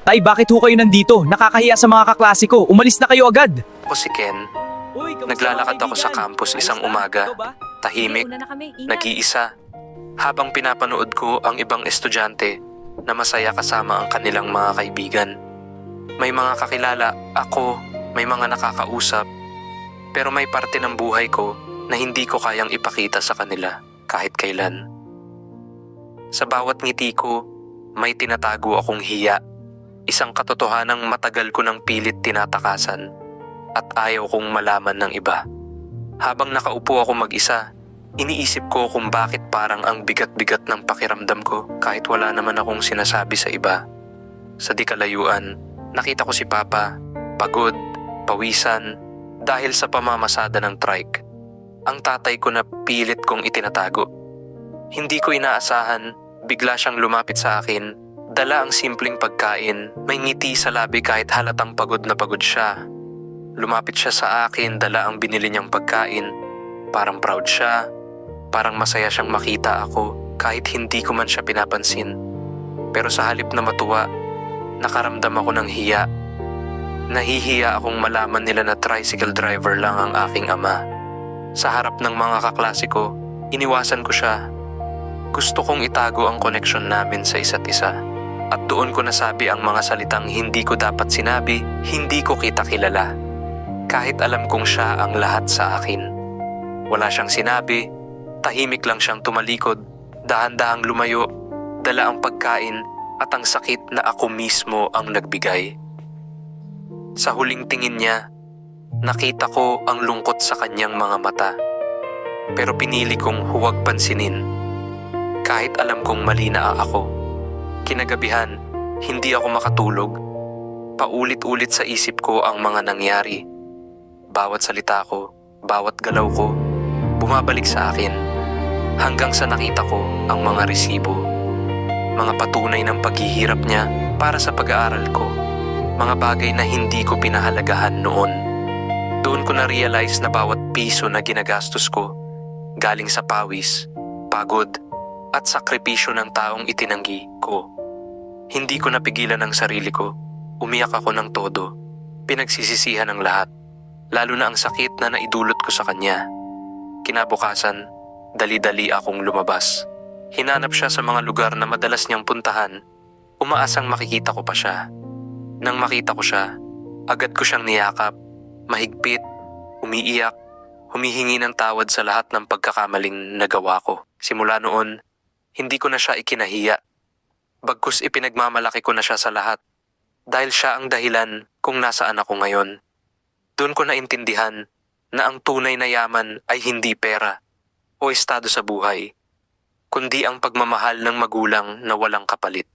Tay, bakit ho kayo nandito? Nakakahiya sa mga kaklase ko. Umalis na kayo agad. Ako si Ken. Uy, Naglalakad ako sa campus isang umaga. Tahimik, nag-iisa. Habang pinapanood ko ang ibang estudyante na masaya kasama ang kanilang mga kaibigan. May mga kakilala, ako, may mga nakakausap. Pero may parte ng buhay ko na hindi ko kayang ipakita sa kanila kahit kailan. Sa bawat ngiti ko, may tinatago akong hiya. Isang katotohanang matagal ko ng pilit tinatakasan at ayaw kong malaman ng iba. Habang nakaupo ako mag-isa, iniisip ko kung bakit parang ang bigat-bigat ng pakiramdam ko kahit wala naman akong sinasabi sa iba. Sa di kalayuan, nakita ko si Papa, pagod, pawisan, dahil sa pamamasada ng trike. Ang tatay ko na pilit kong itinatago. Hindi ko inaasahan, bigla siyang lumapit sa akin. Dala ang simpleng pagkain, may ngiti sa labi kahit halatang pagod na pagod siya. Lumapit siya sa akin, dala ang binili niyang pagkain. Parang proud siya, parang masaya siyang makita ako kahit hindi ko man siya pinapansin. Pero sa halip na matuwa, nakaramdam ako ng hiya. Nahihiya akong malaman nila na tricycle driver lang ang aking ama. Sa harap ng mga kaklase ko, iniwasan ko siya. Gusto kong itago ang koneksyon namin sa isa't isa. At doon ko nasabi ang mga salitang hindi ko dapat sinabi, hindi ko kita kilala. Kahit alam kong siya ang lahat sa akin. Wala siyang sinabi, tahimik lang siyang tumalikod, dahan-dahang lumayo, dala ang pagkain at ang sakit na ako mismo ang nagbigay. Sa huling tingin niya, nakita ko ang lungkot sa kanyang mga mata. Pero pinili kong huwag pansinin, kahit alam kong mali na ako. Kinagabihan, hindi ako makatulog. Paulit-ulit sa isip ko ang mga nangyari. Bawat salita ko, bawat galaw ko, bumabalik sa akin. Hanggang sa nakita ko ang mga resibo. Mga patunay ng paghihirap niya para sa pag-aaral ko. Mga bagay na hindi ko pinahalagahan noon. Doon ko na-realize na bawat piso na ginagastos ko, galing sa pawis, pagod, at sakripisyo ng taong itinanggi ko. Hindi ko napigilan ang sarili ko. Umiyak ako ng todo. Pinagsisisihan ang lahat. Lalo na ang sakit na naidulot ko sa kanya. Kinabukasan, dali-dali akong lumabas. Hinanap siya sa mga lugar na madalas niyang puntahan. Umaasang makikita ko pa siya. Nang makita ko siya, agad ko siyang niyakap. Mahigpit, umiiyak, humihingi ng tawad sa lahat ng pagkakamaling nagawa ko. Simula noon, hindi ko na siya ikinahiya. Bagkus ipinagmamalaki ko na siya sa lahat dahil siya ang dahilan kung nasaan ako ngayon. Doon ko naintindihan na ang tunay na yaman ay hindi pera o estado sa buhay, kundi ang pagmamahal ng magulang na walang kapalit.